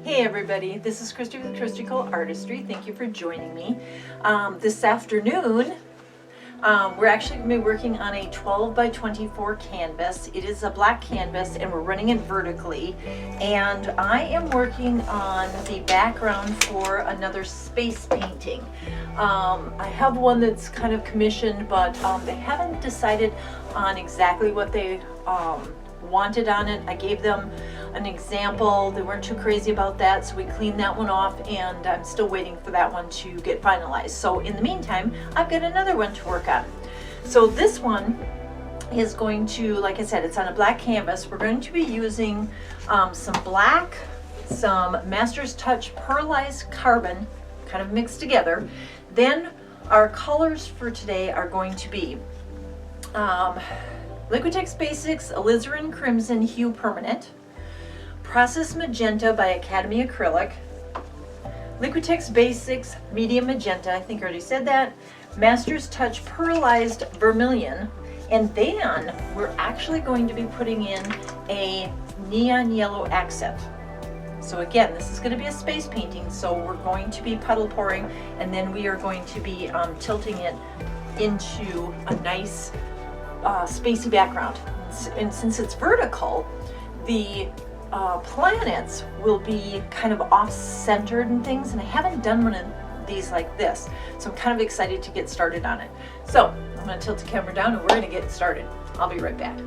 Hey everybody, this is Christy with Christy Artistry. Thank you for joining me. This afternoon, we're actually going to be working on a 12 by 24 canvas. It is a black canvas and we're running it vertically. And I am working on the background for another space painting. I have one that's kind of commissioned, but they haven't decided on exactly what they wanted on it. I gave them an example. They weren't too crazy about that, so we cleaned that one off, and I'm still waiting for that one to get finalized. So in the meantime, I've got another one to work on. So this one is going to, like I said, it's on a black canvas. We're going to be using some black, some Master's Touch Pearlized Carbon, kind of mixed together. Then our colors for today are going to be Liquitex Basics Alizarin Crimson Hue Permanent, Process Magenta by Academy Acrylic, Liquitex Basics Medium Magenta, I think I already said that, Master's Touch Pearlized Vermillion, and then we're actually going to be putting in a neon yellow accent. So again, this is going to be a space painting, so we're going to be puddle pouring, and then we are going to be tilting it into a nice spacey background. And since it's vertical, the planets will be kind of off-centered and things, and I haven't done one of these like this, so I'm kind of excited to get started on it. So I'm going to tilt the camera down and we're going to get started. I'll be right back.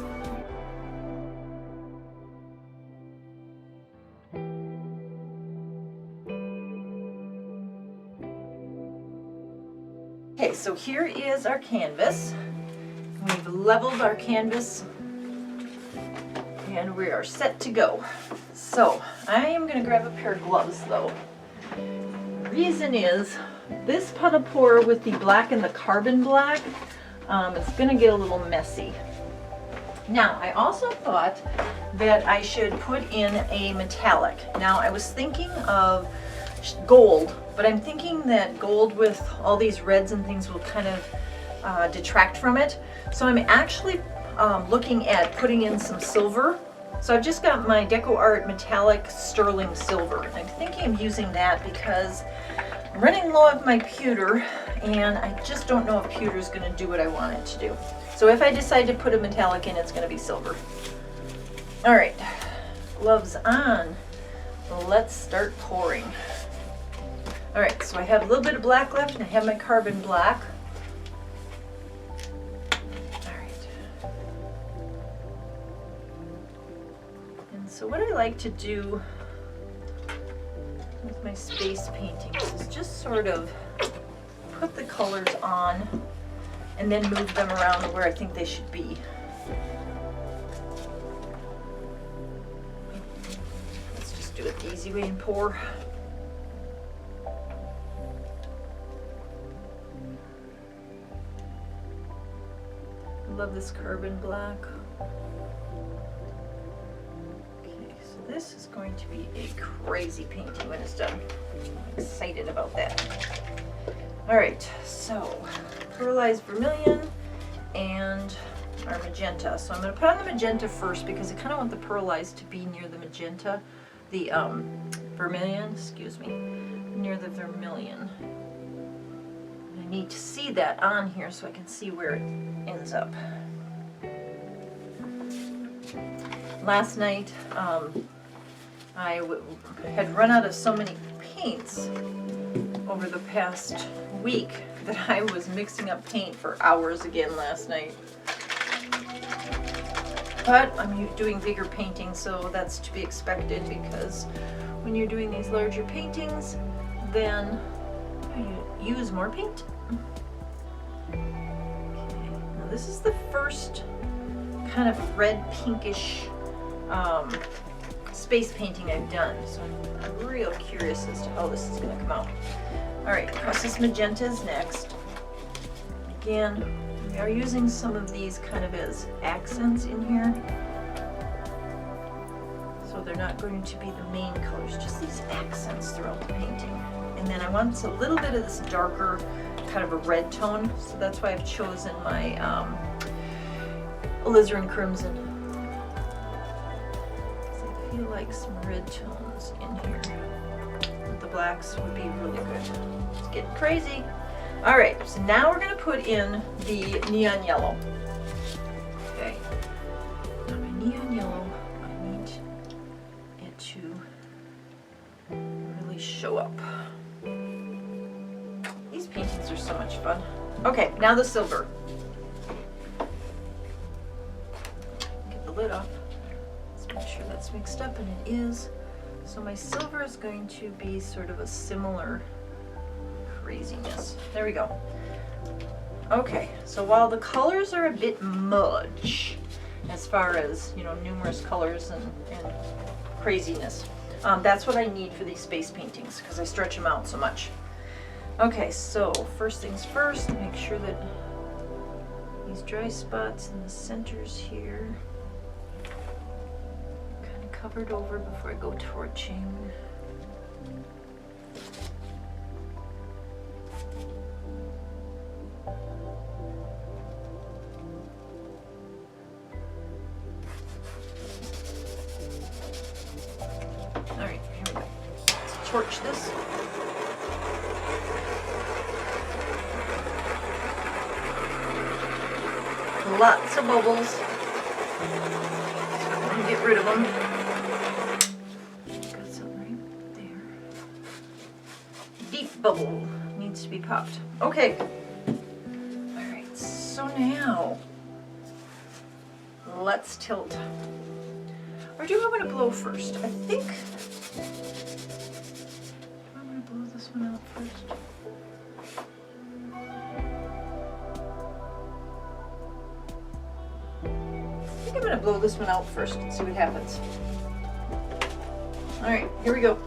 Okay, so here is our canvas. We've leveled our canvas and we are set to go. So I am going to grab a pair of gloves though. The reason is this puddle pour with the black and the carbon black, it's going to get a little messy. Now I also thought that I should put in a metallic. Now I was thinking of gold, but I'm thinking that gold with all these reds and things will kind of detract from it. So I'm actually looking at putting in some silver. So I've just got my Deco Art metallic sterling silver. I'm thinking of using that because I'm running low of my pewter and I just don't know if pewter is going to do what I want it to do. So if I decide to put a metallic in, it's going to be silver. All right, gloves on. Let's start pouring. All right, so I have a little bit of black left and I have my carbon black. So what I like to do with my space paintings is just sort of put the colors on and then move them around to where I think they should be. Let's just do it the easy way and pour. I love this carbon black. This is going to be a crazy painting when it's done. I'm excited about that. All right, so Pearlized Vermillion and our Magenta. So I'm going to put on the Magenta first because I kind of want the Pearlized to be near the Magenta, the Vermilion, excuse me, near the Vermilion. I need to see that on here so I can see where it ends up. Last night, I had run out of so many paints over the past week that I was mixing up paint for hours again last night. But I'm doing bigger paintings, so that's to be expected because when you're doing these larger paintings, then you use more paint. Okay, now this is the first kind of red pinkish space painting I've done, so I'm real curious as to how this is going to come out. Alright, Process Magenta is next. Again, we are using some of these kind of as accents in here, so they're not going to be the main colors, just these accents throughout the painting. And then I want a little bit of this darker kind of a red tone, so that's why I've chosen my Alizarin Crimson. I feel like some red tones in here. blacks would be really good. It's getting crazy. All right, so now we're gonna put in the neon yellow. Okay, now my neon yellow, I need it to really show up. These paintings are so much fun. Okay, now the silver. Get the lid off. Let's make sure that's mixed up, and it is. So my silver is going to be sort of a similar craziness. There we go. Okay, so while the colors are a bit much, as far as, you know, numerous colors and craziness, that's what I need for these space paintings, because I stretch them out so much. Okay, so first things first, make sure that these dry spots in the centers here kind of covered over before I go torching. All right, here we go. Let's torch this. Lots of bubbles. So I'm going to get rid of them. Got some right there. Deep bubble needs to be popped. Okay. Alright, so now let's tilt. Or do I want to blow first? I think I'm going to blow this one out first. I'm going to blow this one out first and see what happens. All right, here we go.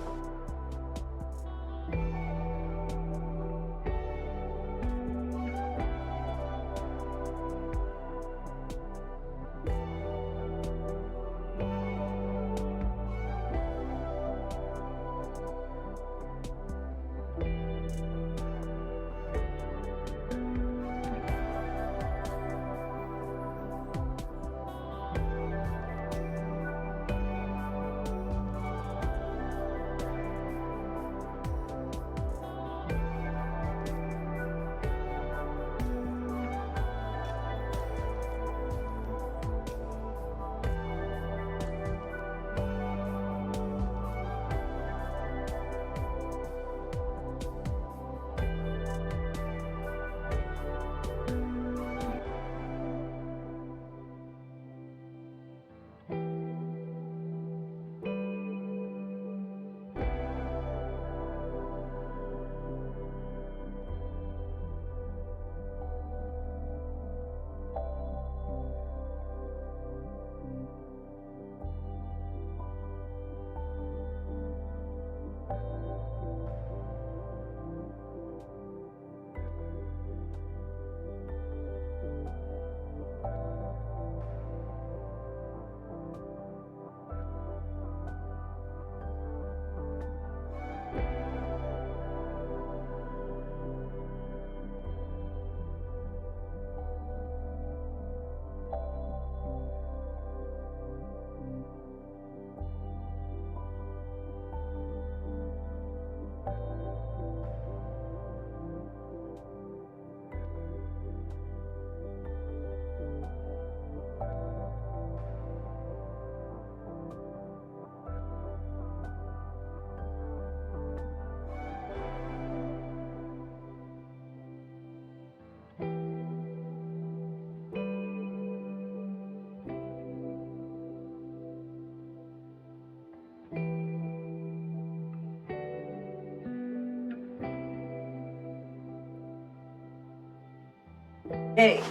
Hey,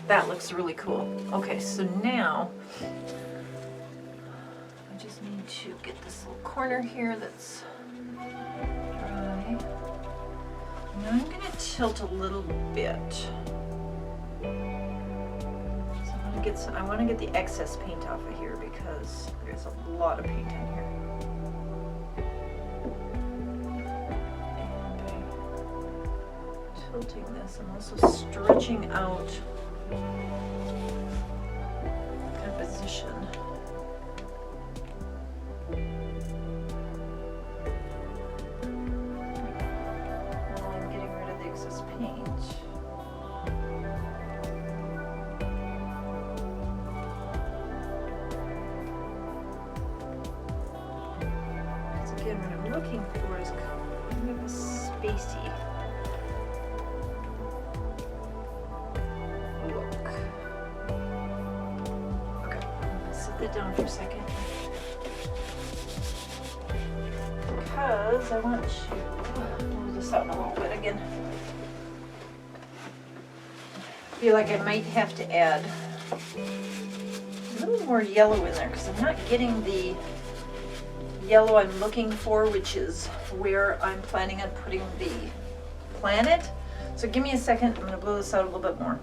that looks really cool. Okay, so now I just need to get this little corner here that's dry. Now I'm going to tilt a little bit. So I want to get the excess paint off of here because there's a lot of paint in here. Tilting this, I'm also stretching out composition. again, what I'm looking for is kind of a spacey look. Okay, I'm gonna set that down for a second. Because I want to move this out a little bit again. I feel like I might have to add a little more yellow in there because I'm not getting the yellow I'm looking for, which is where I'm planning on putting the planet. So give me a second, I'm going to blow this out a little bit more.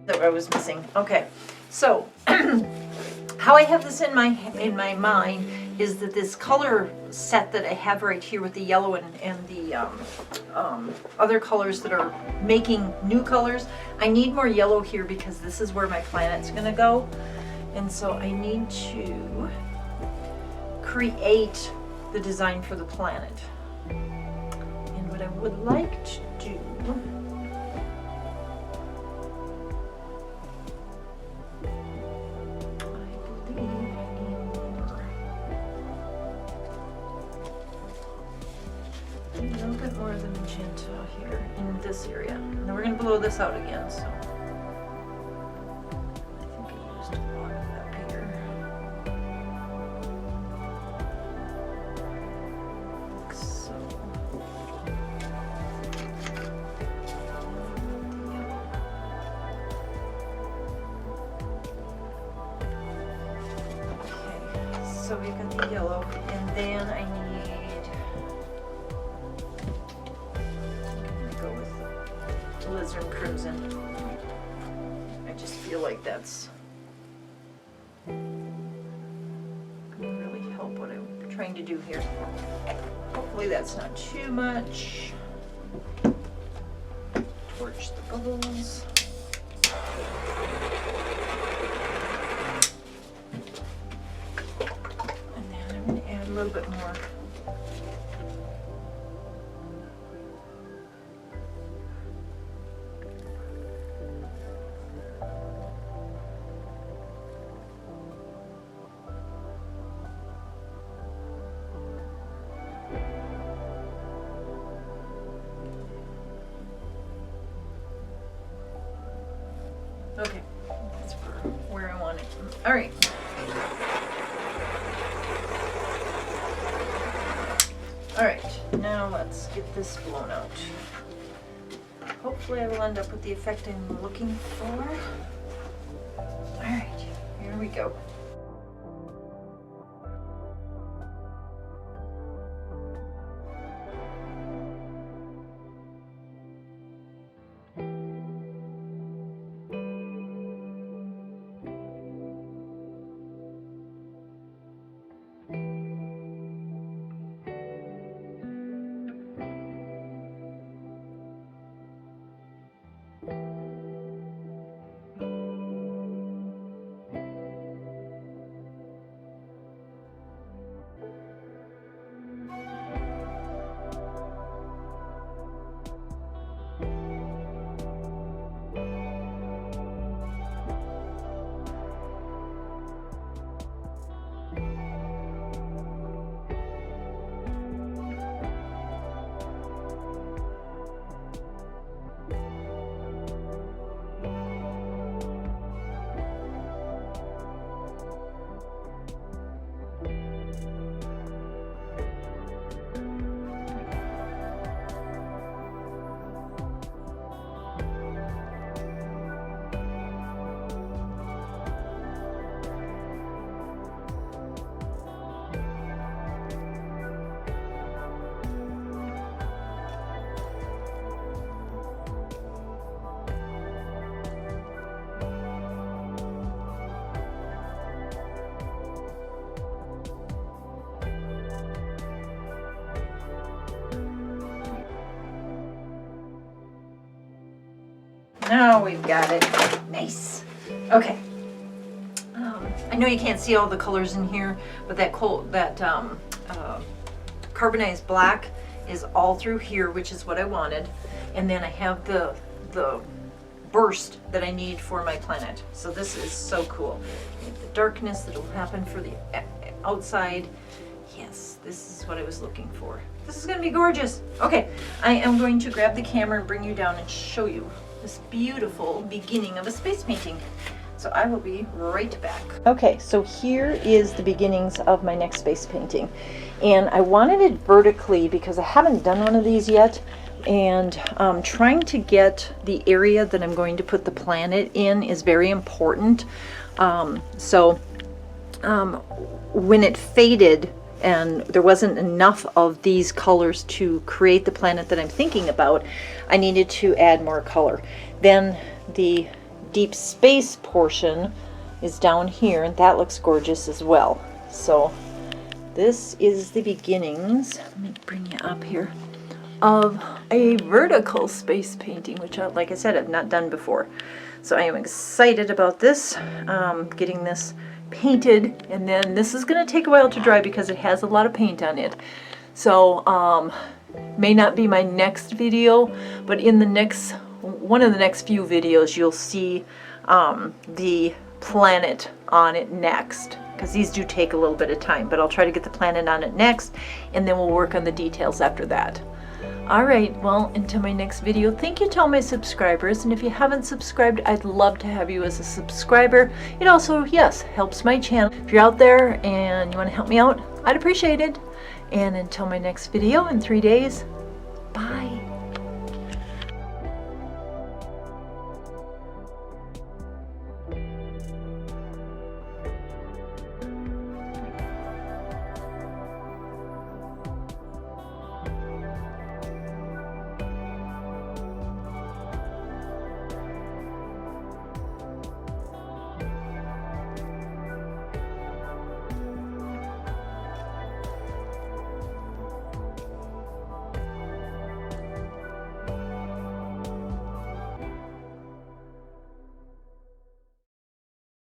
That I was missing. Okay, so how I have this in my mind is that this color set that I have right here with the yellow and the other colors that are making new colors, I need more yellow here because this is where my planet's gonna go, and so I need to create the design for the planet. And what I would like to do, Magenta here in this area. And then we're going to blow this out again, so I think I used a lot of that here. Like so. Okay, so we got the yellow, and then I need Alizarin crimson. I just feel like that's gonna really help what I'm trying to do here. Hopefully that's not too much. Torch the bubbles. And then I'm gonna add a little bit more. Okay, that's where I want it. All right. All right, now let's get this blown out. Hopefully I will end up with the effect I'm looking for. All right, here we go. Now we've got it. Nice. Okay. I know you can't see all the colors in here, but that carbonized black is all through here, which is what I wanted. And then I have the burst that I need for my planet. So this is so cool. The darkness that will happen for the outside. Yes, this is what I was looking for. This is going to be gorgeous. Okay, I am going to grab the camera and bring you down and show you this beautiful beginning of a space painting. So I will be right back. Okay, so here is the beginnings of my next space painting. And I wanted it vertically because I haven't done one of these yet. And trying to get the area that I'm going to put the planet in is very important. When it faded and there wasn't enough of these colors to create the planet that I'm thinking about, I needed to add more color. Then the deep space portion is down here, and that looks gorgeous as well. So this is the beginnings, let me bring you up here, of a vertical space painting, which like I said, I've not done before. So I am excited about this, getting this painted, and then this is going to take a while to dry because it has a lot of paint on it. So may not be my next video, but in the next one of the next few videos you'll see the planet on it next, because these do take a little bit of time, but I'll try to get the planet on it next, and then we'll work on the details after that. Alright, well, until my next video, thank you to all my subscribers, and if you haven't subscribed, I'd love to have you as a subscriber. It also, yes, helps my channel. If you're out there and you want to help me out, I'd appreciate it. And until my next video in 3 days, bye.